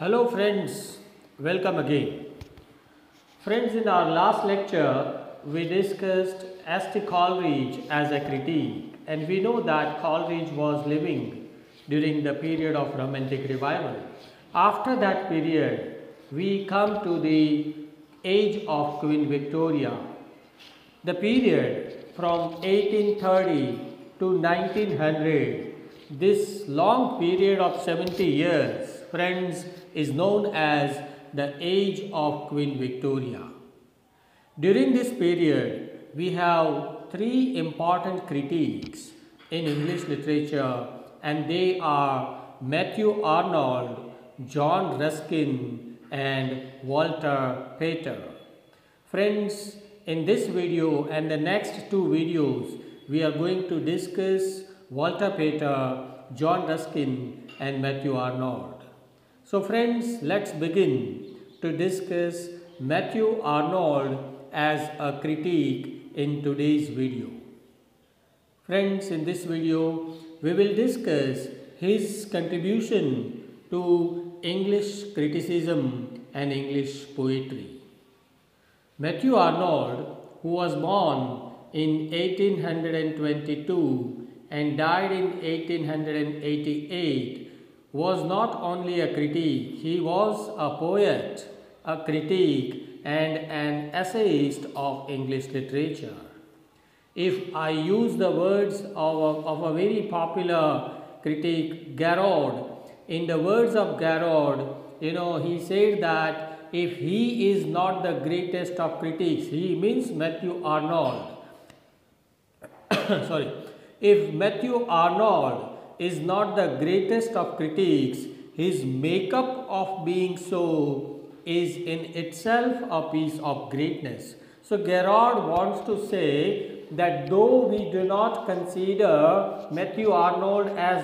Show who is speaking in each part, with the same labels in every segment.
Speaker 1: Hello friends, welcome again. Friends, in our last lecture, we discussed St. Coleridge as a critique, and we know that Coleridge was living during the period of Romantic Revival. After that period, we come to the age of Queen Victoria. The period from 1830 to 1900, this long period of 70 years, friends, is known as the age of Queen Victoria. During this period, we have three important critiques in English literature, and they are Matthew Arnold, John Ruskin, and Walter Pater. Friends, in this video and the next two videos, we are going to discuss Walter Pater, John Ruskin, and Matthew Arnold. So friends, let's begin to discuss Matthew Arnold as a critique in today's video. Friends, in this video, we will discuss his contribution to English criticism and English poetry. Matthew Arnold, who was born in 1822 and died in 1888, was not only a critic, he was a poet, a critic, and an essayist of English literature. If I use the words of a very popular critic, Garrod, in the words of Garrod, he said that if he is not the greatest of critics, he means Matthew Arnold. Sorry. If Matthew Arnold is not the greatest of critics, his makeup of being so is in itself a piece of greatness. So Garrod wants to say that though we do not consider Matthew Arnold as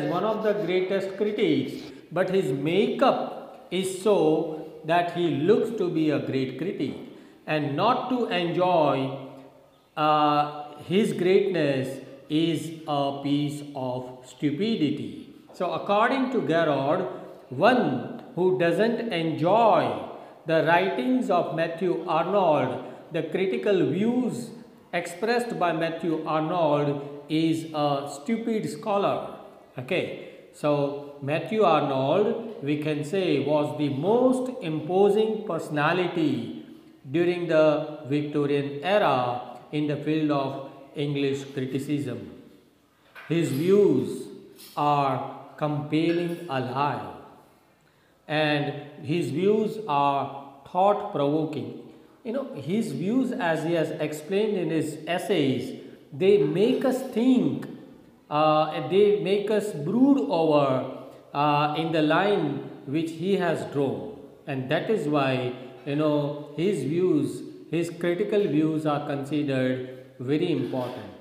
Speaker 1: one of the greatest critics, but his makeup is so that he looks to be a great critic, and not to enjoy his greatness is a piece of stupidity. So according to Garrod, one who doesn't enjoy the writings of Matthew Arnold, the critical views expressed by Matthew Arnold, is a stupid scholar. Okay, so Matthew Arnold, we can say, was the most imposing personality during the Victorian era in the field of English criticism. His views are compelling alive, and his views are thought-provoking. His views, as he has explained in his essays, they make us think, they make us brood over in the line which he has drawn, and that is why his views, his critical views, are considered very important.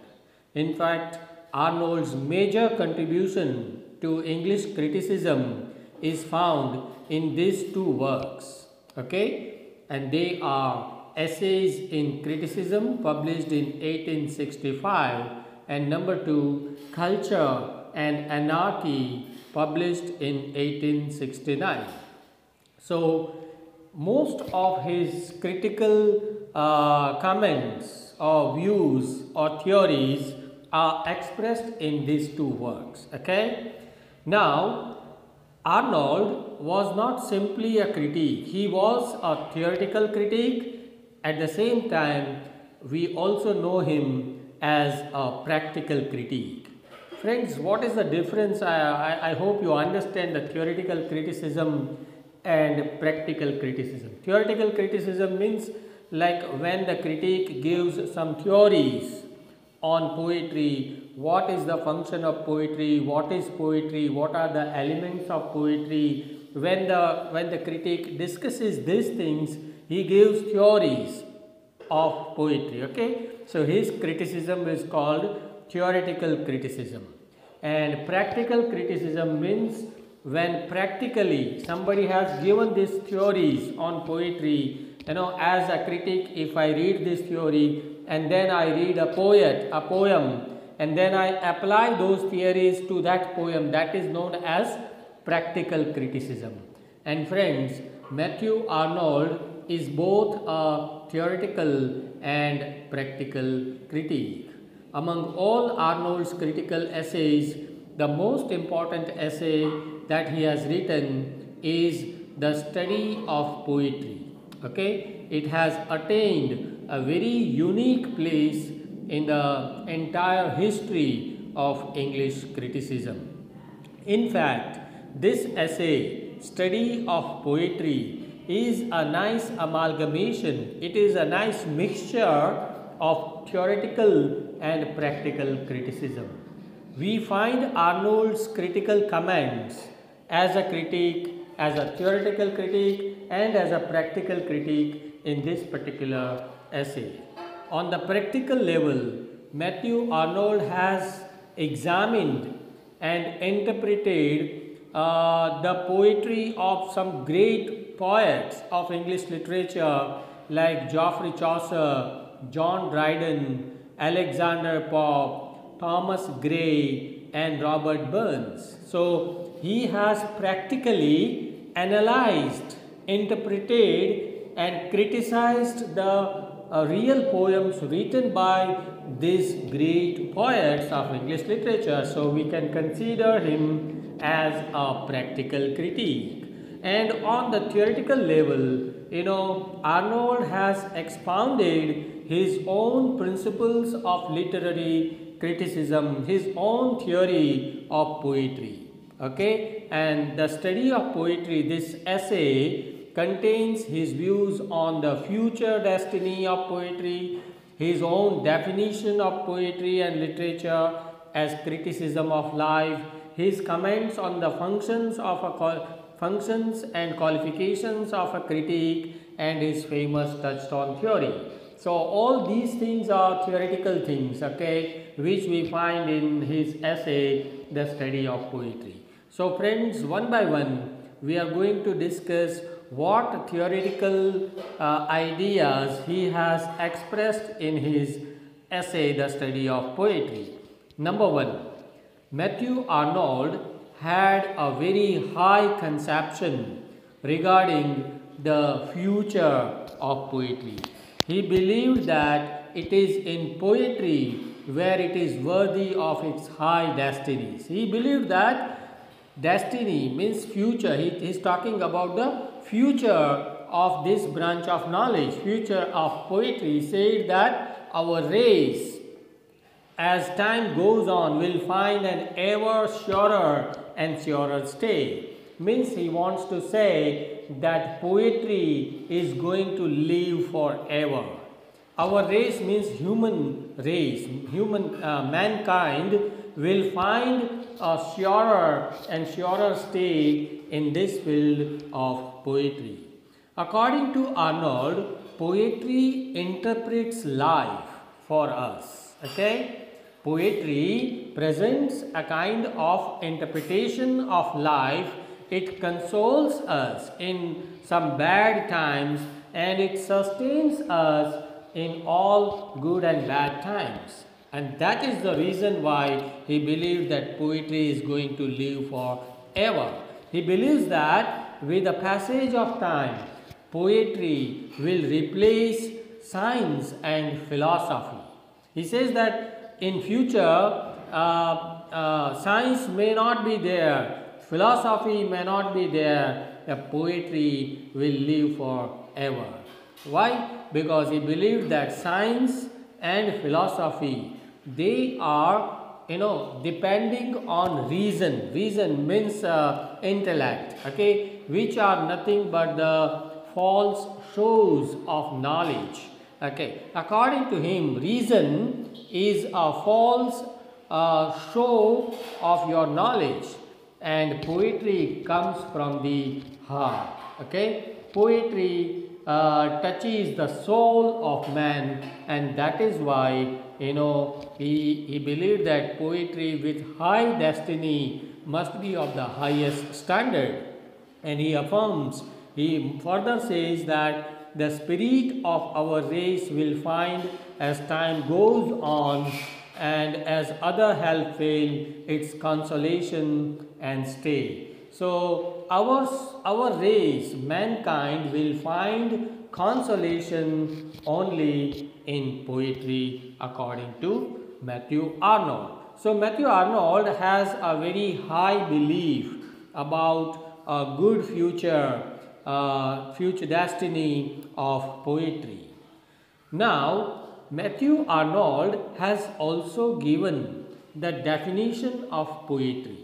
Speaker 1: In fact, Arnold's major contribution to English criticism is found in these two works, okay, and they are Essays in Criticism, published in 1865, and number 2, Culture and Anarchy, published in 1869. So most of his critical comments or views or theories are expressed in these two works. Okay. Now, Arnold was not simply a critic, he was a theoretical critic. At the same time, we also know him as a practical critic. Friends, what is the difference? I hope you understand the theoretical criticism and practical criticism. Theoretical criticism means like when the critic gives some theories on poetry, what is the function of poetry, what is poetry, what are the elements of poetry. When the critic discusses these things, he gives theories of poetry. Okay, so his criticism is called theoretical criticism. And practical criticism means when practically somebody has given these theories on poetry. As a critic, if I read this theory and then I read a poem, and then I apply those theories to that poem, that is known as practical criticism. And friends, Matthew Arnold is both a theoretical and practical critique. Among all Arnold's critical essays, the most important essay that he has written is The Study of Poetry. Okay, it has attained a very unique place in the entire history of English criticism. In fact, this essay, Study of Poetry, is a nice amalgamation. It is a nice mixture of theoretical and practical criticism. We find Arnold's critical comments as a critique, as a theoretical critique, and as a practical critique in this particular essay. On the practical level, Matthew Arnold has examined and interpreted the poetry of some great poets of English literature like Geoffrey Chaucer, John Dryden, Alexander Pope, Thomas Gray, and Robert Burns. So he has practically analyzed, interpreted, and criticized the real poems written by these great poets of English literature. So we can consider him as a practical critique. And on the theoretical level, Arnold has expounded his own principles of literary criticism, his own theory of poetry. Okay, and the study of poetry, this essay contains his views on the future destiny of poetry, his own definition of poetry and literature as criticism of life, his comments on the functions and qualifications of a critique, and his famous Touchstone theory. So all these things are theoretical things, okay, which we find in his essay, The Study of Poetry. So friends, one by one, we are going to discuss what theoretical ideas he has expressed in his essay, The Study of Poetry. Number one, Matthew Arnold had a very high conception regarding the future of poetry. He believed that it is in poetry where it is worthy of its high destinies. He believed that destiny means future. He is talking about the future of this branch of knowledge, future of poetry. He said that our race, as time goes on, will find an ever surer and surer stay. Means he wants to say that poetry is going to live forever. Our race means human race, mankind will find a surer and surer stay in this field of poetry. According to Arnold, poetry interprets life for us. Okay? Poetry presents a kind of interpretation of life. It consoles us in some bad times and it sustains us in all good and bad times. And that is the reason why he believed that poetry is going to live forever. He believes that with the passage of time, poetry will replace science and philosophy. He says that in future, science may not be there, philosophy may not be there, the poetry will live forever. Why? Because he believed that science and philosophy, they are depending on reason. Reason means intellect, okay, which are nothing but the false shows of knowledge. Okay, according to him, reason is a false show of your knowledge, and poetry comes from the heart. Okay, poetry touches the soul of man, and that is why he believed that poetry with high destiny must be of the highest standard. And he further says that the spirit of our race will find, as time goes on and as other help fail, its consolation and stay. So our race, mankind, will find consolation only in poetry according to Matthew Arnold. So Matthew Arnold has a very high belief about a good future, future destiny of poetry. Now, Matthew Arnold has also given the definition of poetry.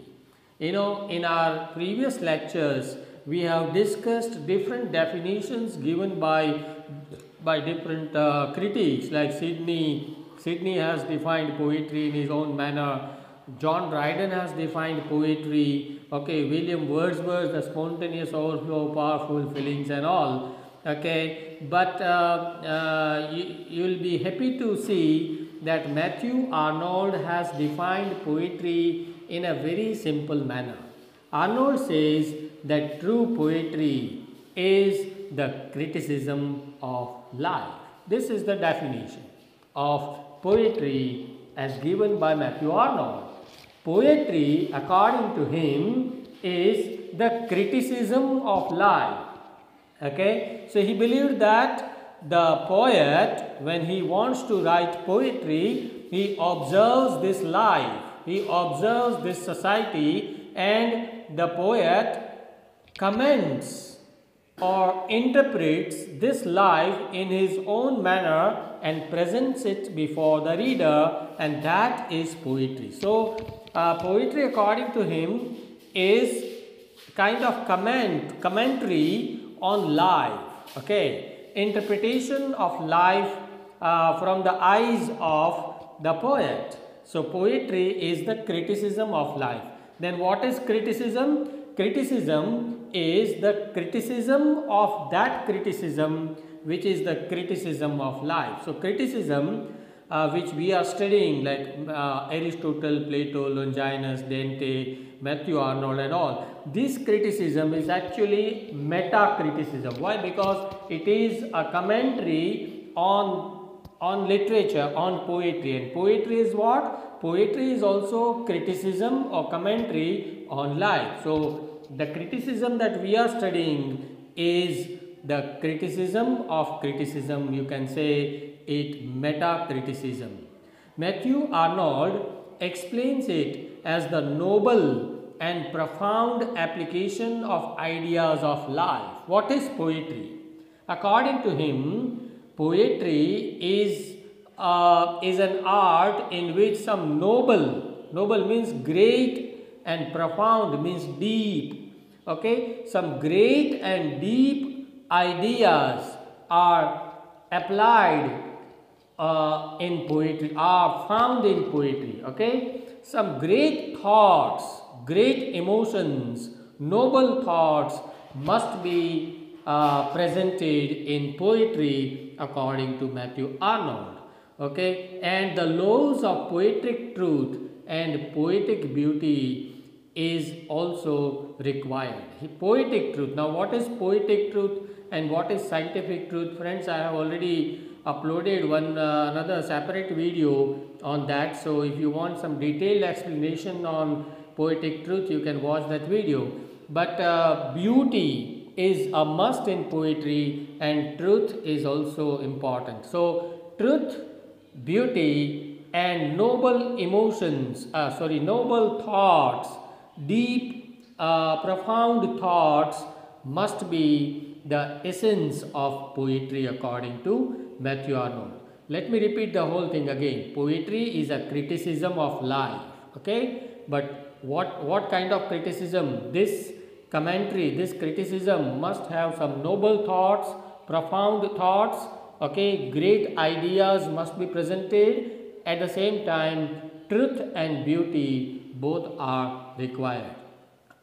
Speaker 1: You know, in our previous lectures, we have discussed different definitions given by different critics like Sidney. Sidney has defined poetry in his own manner. Dryden has defined poetry. Okay, William Wordsworth, the spontaneous overflow of powerful feelings and all. Okay, but you will be happy to see that Matthew Arnold has defined poetry in a very simple manner. Arnold says that true poetry is the criticism of life. This is the definition of poetry as given by Matthew Arnold. Poetry, according to him, is the criticism of life. Okay, so he believed that the poet, when he wants to write poetry, he observes this life, he observes this society, and the poet comments or interprets this life in his own manner and presents it before the reader, and that is poetry. So, poetry according to him is kind of commentary on life, okay, interpretation of life from the eyes of the poet. So poetry is the criticism of life. Then what is criticism? Criticism is the criticism of that criticism which is the criticism of life. So criticism which we are studying like Aristotle, Plato, Longinus, Dante, Matthew Arnold and all. This criticism is actually meta-criticism. Why? Because it is a commentary on literature, on poetry. And poetry is what? Poetry is also criticism or commentary on life. So the criticism that we are studying is the criticism of criticism. You can say it meta-criticism. Matthew Arnold explains it as the noble and profound application of ideas of life. What is poetry? According to him, poetry is an art in which some noble means great and profound means deep. Okay, some great and deep ideas are applied in poetry, are found in poetry. Okay, some great thoughts, great emotions, noble thoughts must be presented in poetry according to Matthew Arnold. Okay, and the laws of poetic truth and poetic beauty is also required. Poetic truth. Now, what is poetic truth and what is scientific truth? Friends, I have already uploaded another separate video on that. So, if you want some detailed explanation on poetic truth, you can watch that video. But beauty is a must in poetry and truth is also important. So, truth, beauty and noble emotions, noble thoughts, deep, profound thoughts must be the essence of poetry according to Matthew Arnold. Let me repeat the whole thing again. Poetry is a criticism of life. Okay, but what kind of criticism? This commentary, this criticism must have some noble thoughts, profound thoughts. Okay, great ideas must be presented. At the same time, truth and beauty both are required.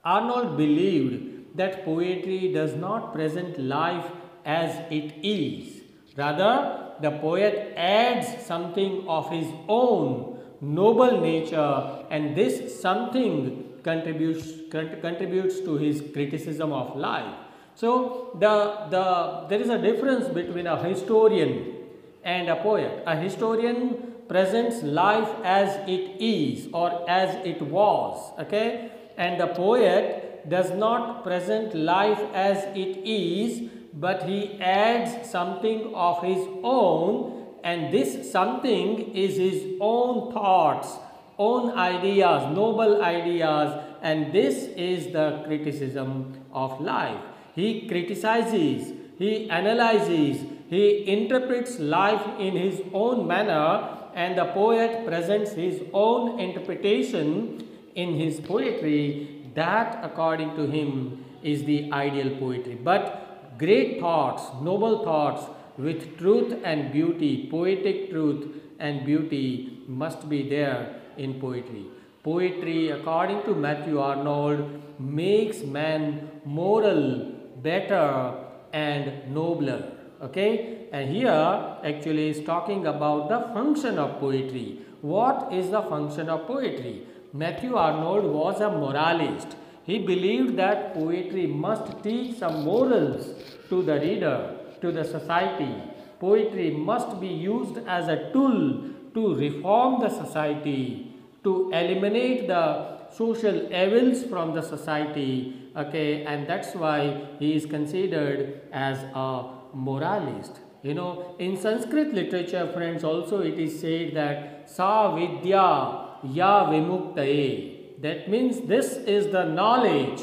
Speaker 1: Arnold believed that poetry does not present life as it is. Rather, the poet adds something of his own noble nature, and this something contributes to his criticism of life. So, there is a difference between a historian and a poet. A historian presents life as it is or as it was, okay, and the poet does not present life as it is, but he adds something of his own, and this something is his own thoughts, own ideas, noble ideas, and this is the criticism of life. He criticizes, he analyzes, he interprets life in his own manner, and the poet presents his own interpretation in his poetry. That, according to him, is the ideal poetry. But great thoughts, noble thoughts with truth and beauty, poetic truth and beauty must be there in poetry. Poetry, according to Matthew Arnold, makes man moral, better and nobler. Okay, and here actually is talking about the function of poetry. What is the function of poetry? Matthew Arnold was a moralist. He believed that poetry must teach some morals to the reader, to the society. Poetry must be used as a tool to reform the society, to eliminate the social evils from the society. Okay, and that's why he is considered as a moralist. You know, in Sanskrit literature, friends, also it is said that sa vidya ya vimuktaye. That means this is the knowledge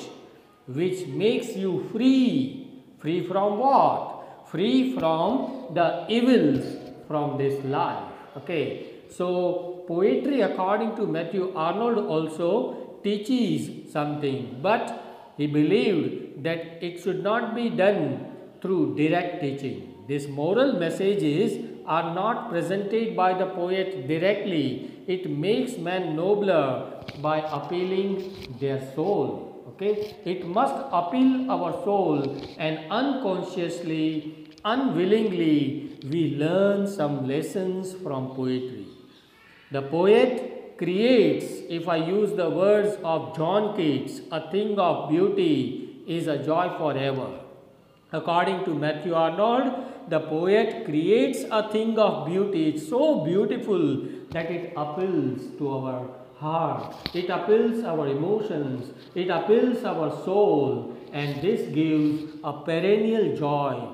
Speaker 1: which makes you free. Free from what? Free from the evils from this life. Okay, so poetry, according to Matthew Arnold, also teaches something, but he believed that it should not be done through direct teaching. These moral messages are not presented by the poet directly. It makes man nobler by appealing their soul. Okay, it must appeal our soul, and unconsciously, unwillingly, we learn some lessons from poetry. The poet creates, if I use the words of John Keats, a thing of beauty is a joy forever. According to Matthew Arnold, the poet creates a thing of beauty. It's so beautiful that it appeals to our heart, it appeals our emotions, it appeals our soul, and this gives a perennial joy.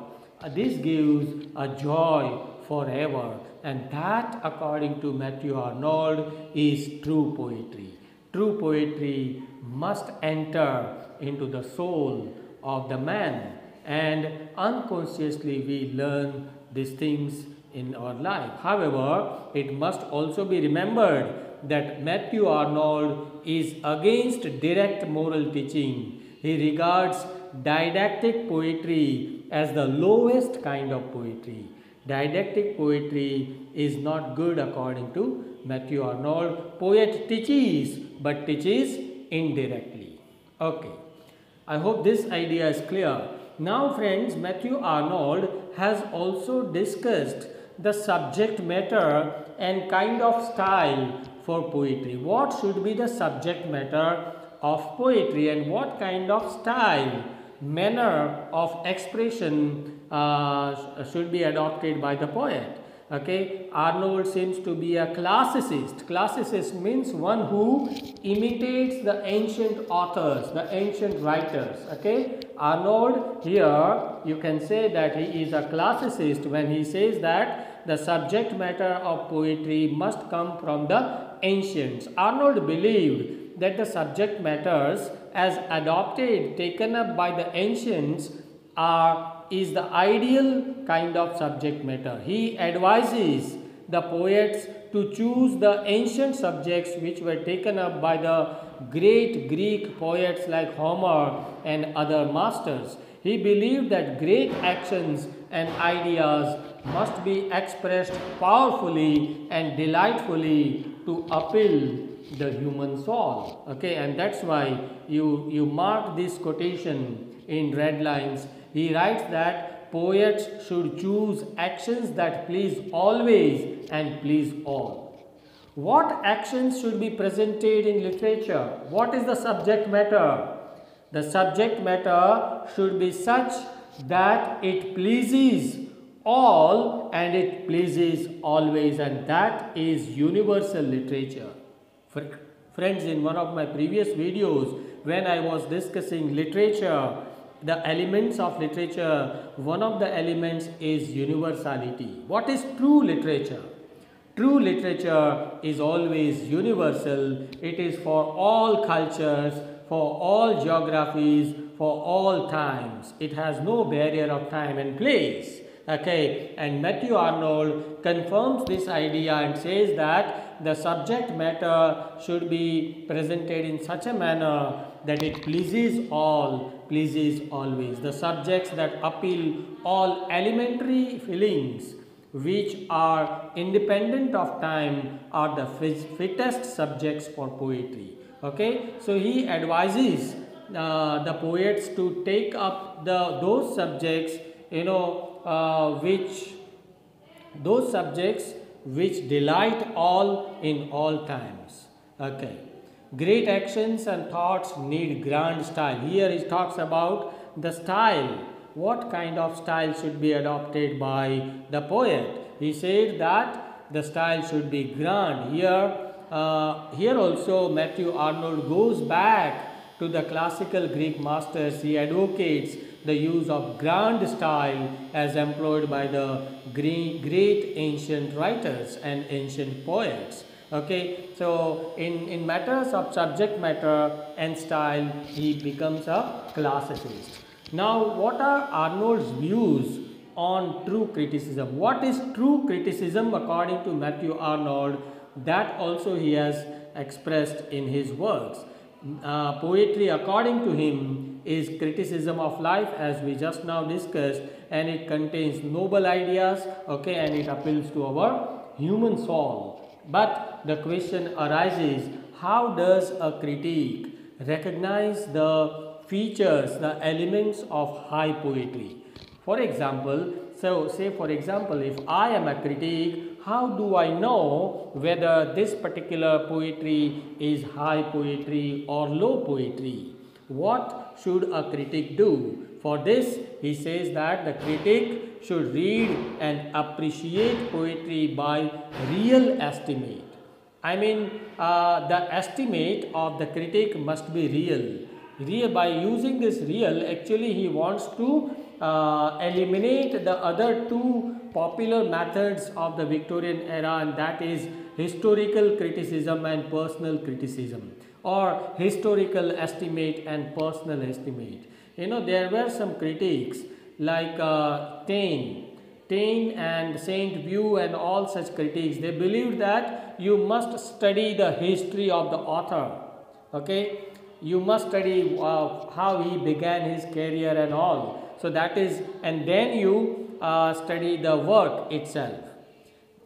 Speaker 1: This gives a joy forever, and that, according to Matthew Arnold, is true poetry. True poetry must enter into the soul of the man, and unconsciously we learn these things in our life. However, it must also be remembered that Matthew Arnold is against direct moral teaching. He regards didactic poetry as the lowest kind of poetry. Didactic poetry is not good according to Matthew Arnold. Poet teaches, but teaches indirectly. Okay, I hope this idea is clear. Now friends, Matthew Arnold has also discussed the subject matter and kind of style for poetry. What should be the subject matter of poetry and what kind of style, manner of expression should be adopted by the poet. Okay, Arnold seems to be a classicist. Classicist means one who imitates the ancient authors, the ancient writers. Okay, Arnold here, you can say that he is a classicist when he says that the subject matter of poetry must come from the ancients. Arnold believed that the subject matters as adopted, taken up by the ancients is the ideal kind of subject matter. He advises the poets to choose the ancient subjects which were taken up by the great Greek poets like Homer and other masters. He believed that great actions and ideas must be expressed powerfully and delightfully to appeal the human soul. Okay, and that's why you mark this quotation in red lines. He writes that poets should choose actions that please always and please all. What actions should be presented in literature? What is the subject matter? The subject matter should be such that it pleases all and it pleases always, and that is universal literature. Friends, in one of my previous videos, when I was discussing literature, the elements of literature, one of the elements is universality. What is true literature? True literature is always universal. It is for all cultures, for all geographies, for all times. It has no barrier of time and place. Okay, and Matthew Arnold confirms this idea and says that the subject matter should be presented in such a manner that it pleases all, pleases always. The subjects that appeal all elementary feelings which are independent of time are the fittest subjects for poetry. Okay, so he advises the poets to take up those subjects, those subjects which delight all in all times. Okay, great actions and thoughts need grand style. Here he talks about the style. What kind of style should be adopted by the poet? He said that the style should be grand. Here also Matthew Arnold goes back to the classical Greek masters. He advocates the use of grand style as employed by the great ancient writers and ancient poets. Okay, so in matters of subject matter and style, he becomes a classicist. Now, what are Arnold's views on true criticism? What is true criticism according to Matthew Arnold? That also he has expressed in his works. Poetry, according to him, is criticism of life, as we just now discussed, and it contains noble ideas, okay, and it appeals to our human soul. But the question arises, how does a critique recognize the features, the elements of high poetry? For example, if I am a critic, how do I know whether this particular poetry is high poetry or low poetry? What should a critic do? For this, he says that the critic should read and appreciate poetry by real estimate. I mean, the estimate of the critic must be real. By using this real, actually he wants to eliminate the other two popular methods of the Victorian era, and that is historical criticism and personal criticism, or historical estimate and personal estimate. There were some critics like Taine and Sainte, Beuve and all such critics. They believed that you must study the history of the author. Okay, you must study how he began his career and all. So that is, and then you study the work itself.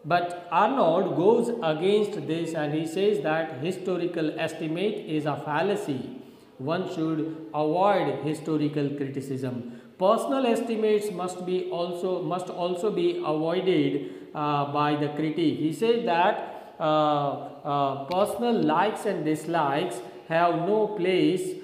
Speaker 1: But Arnold goes against this and he says that historical estimate is a fallacy. One should avoid historical criticism. Personal estimates must also be avoided by the critic. He says that personal likes and dislikes have no place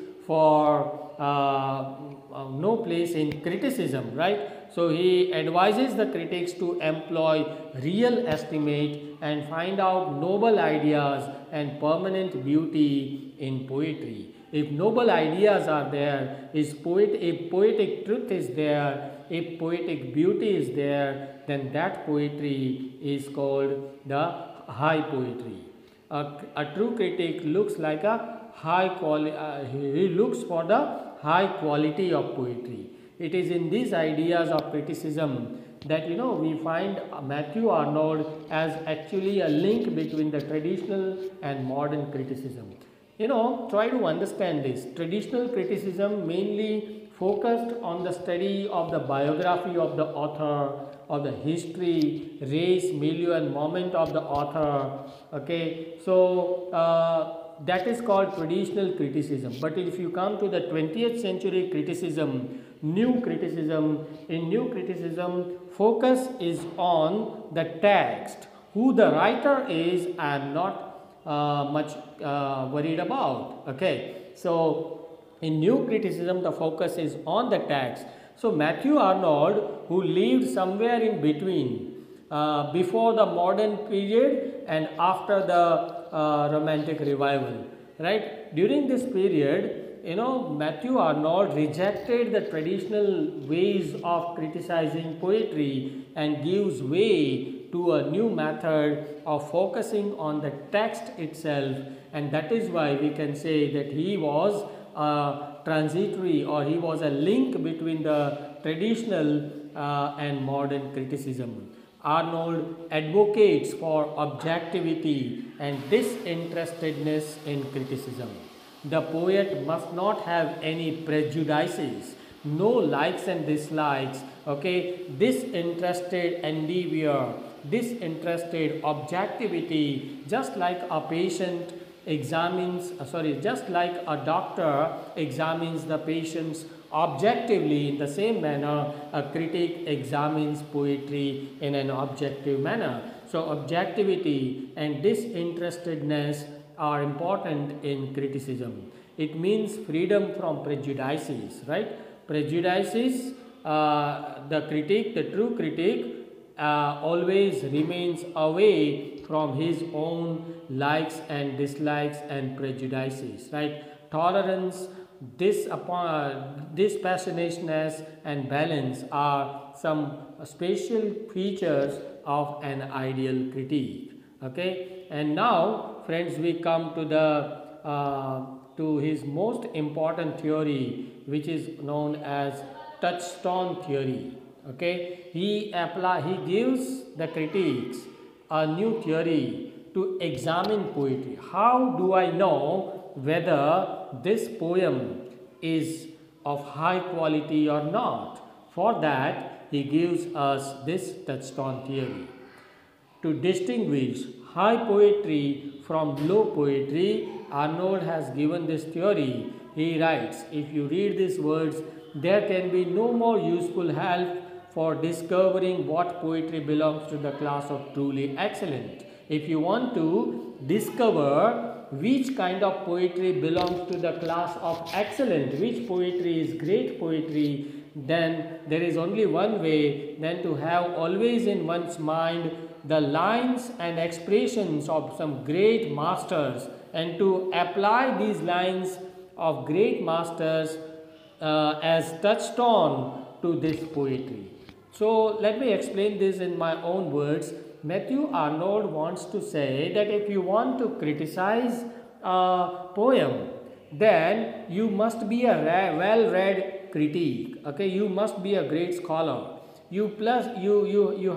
Speaker 1: in criticism, right? So he advises the critics to employ real estimate and find out noble ideas and permanent beauty in poetry. If noble ideas are there, if poetic truth is there, if poetic beauty is there, then that poetry is called the high poetry. A true critic looks like a high quality. He looks for the high quality of poetry. It is in these ideas of criticism that we find Matthew Arnold as actually a link between the traditional and modern criticism. Try to understand this. Traditional criticism mainly focused on the study of the biography of the author, of the history, race, milieu and moment of the author. Okay, so that is called traditional criticism. But if you come to the 20th century criticism, new criticism, in new criticism, focus is on the text. Who the writer is, I am not much worried about. Okay, so in new criticism, the focus is on the text. So Matthew Arnold, who lived somewhere in between, before the modern period and after the Romantic revival, right? During this period, Matthew Arnold rejected the traditional ways of criticizing poetry and gives way to a new method of focusing on the text itself, and that is why we can say that he was a transitory, or he was a link between the traditional and modern criticism. Arnold advocates for objectivity and disinterestedness in criticism. The poet must not have any prejudices, no likes and dislikes, okay, disinterested endeavor, disinterested objectivity, just like a patient examines, just like a doctor examines the patients objectively. In the same manner, a critic examines poetry in an objective manner. So objectivity and disinterestedness are important in criticism. It means freedom from prejudices, right? Prejudices, the critic, the true critic, always remains away from his own likes and dislikes and prejudices, right? Tolerance, dispassionateness and balance are some special features of an ideal critique. Okay, and now friends, we come to the to his most important theory, which is known as Touchstone theory. Okay, he gives the critics a new theory to examine poetry. How do I know whether this poem is of high quality or not? For that, he gives us this Touchstone theory. To distinguish high poetry from low poetry, Arnold has given this theory. He writes, if you read these words, there can be no more useful help for discovering what poetry belongs to the class of truly excellent. If you want to discover which kind of poetry belongs to the class of excellent, which poetry is great poetry, then there is only one way, than to have always in one's mind the lines and expressions of some great masters, and to apply these lines of great masters as touchstone to this poetry. So let me explain this in my own words. Matthew Arnold wants to say that if you want to criticize a poem, then you must be a well-read critic. Okay, you must be a great scholar. You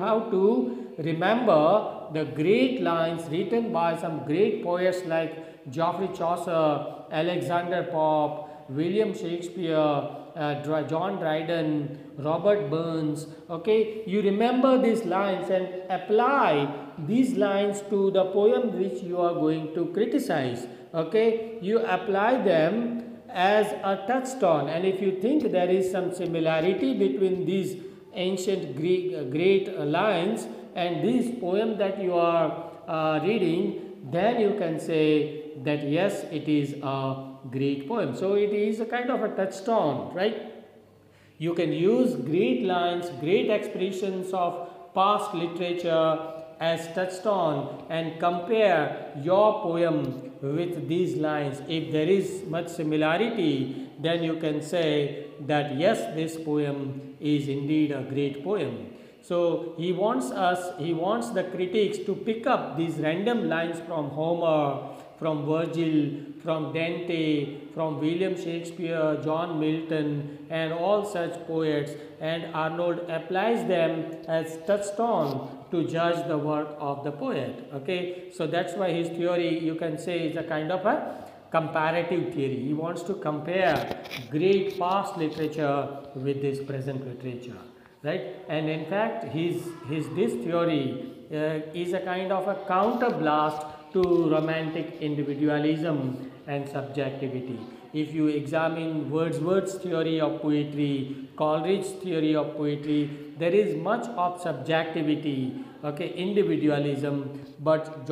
Speaker 1: have to remember the great lines written by some great poets like Geoffrey Chaucer, Alexander Pope, William Shakespeare, John Dryden, Robert Burns. Okay, you remember these lines and apply these lines to the poem which you are going to criticize. Okay, you apply them as a touchstone, and if you think there is some similarity between these ancient Greek great lines and this poem that you are reading, then you can say that yes, it is a great poem. So it is a kind of a touchstone, right? You can use great lines, great expressions of past literature as touchstone and compare your poem with these lines. If there is much similarity, then you can say that yes, this poem is indeed a great poem. So he wants the critics to pick up these random lines from Homer, from Virgil, from Dante, from William Shakespeare, John Milton, and all such poets, and Arnold applies them as touchstone to judge the work of the poet. Okay, so that's why his theory, you can say, is a kind of a comparative theory. He wants to compare great past literature with this present literature, right? And in fact, this theory is a kind of a counterblast to romantic individualism and subjectivity. If you examine Wordsworth's theory of poetry, Coleridge's theory of poetry, there is much of subjectivity, okay, individualism, but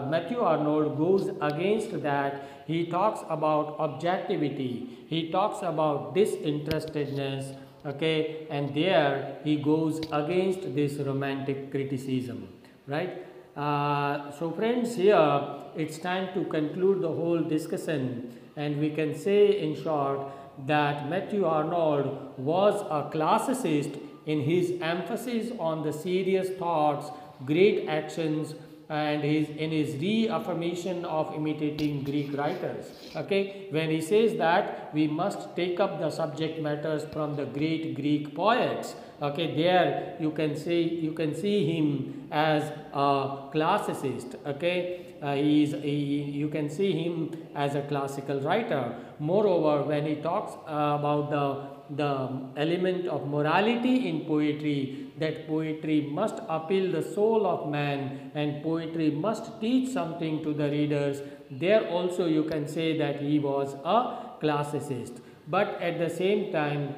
Speaker 1: Matthew Arnold goes against that. He talks about objectivity, he talks about disinterestedness, okay, and there he goes against this romantic criticism, right? So friends, here it's time to conclude the whole discussion, And we can say in short that Matthew Arnold was a classicist in his emphasis on the serious thoughts, great actions, and in his reaffirmation of imitating Greek writers. Okay, when he says that we must take up the subject matters from the great Greek poets. Okay, there you can see him as a classicist. Okay, you can see him as a classical writer. Moreover, when he talks about the element of morality in poetry, that poetry must appeal the soul of man and poetry must teach something to the readers, there also you can say that he was a classicist. But at the same time,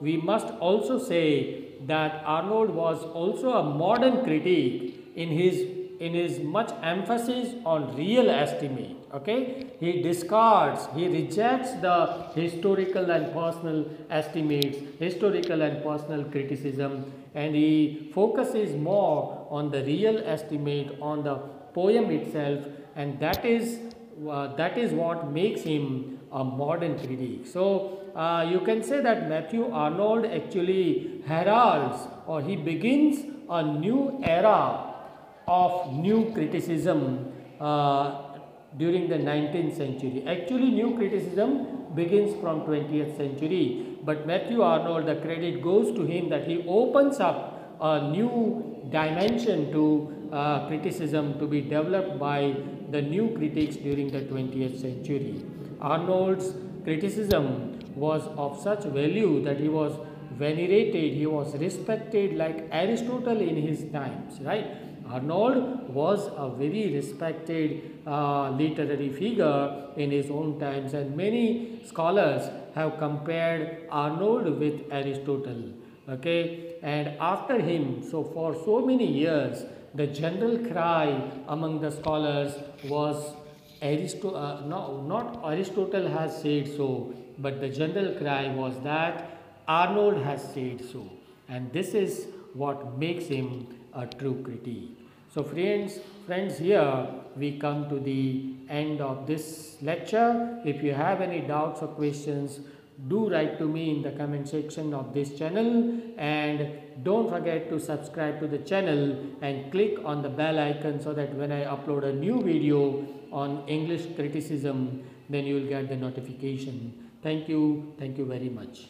Speaker 1: we must also say that Arnold was also a modern critic in his much emphasis on real estimate. Okay, he rejects the historical and personal estimates, historical and personal criticism, and he focuses more on the real estimate, on the poem itself, and that is what makes him a modern critic. So you can say that Matthew Arnold actually heralds, or he begins a new era of new criticism during the 19th century. Actually, new criticism begins from 20th century, but Matthew Arnold, the credit goes to him that he opens up a new dimension to criticism to be developed by the new critics during the 20th century. Arnold's criticism was of such value that he was venerated, he was respected like Aristotle in his times, right? Arnold was a very respected literary figure in his own times, and many scholars have compared Arnold with Aristotle. Okay, and after him, so for so many years, the general cry among the scholars was not Aristotle has said so, but the general cry was that Arnold has said so, and this is what makes him a true critic. So friends, here we come to the end of this lecture. If you have any doubts or questions, do write to me in the comment section of this channel, and don't forget to subscribe to the channel and click on the bell icon so that when I upload a new video on English criticism, then you will get the notification. Thank you very much.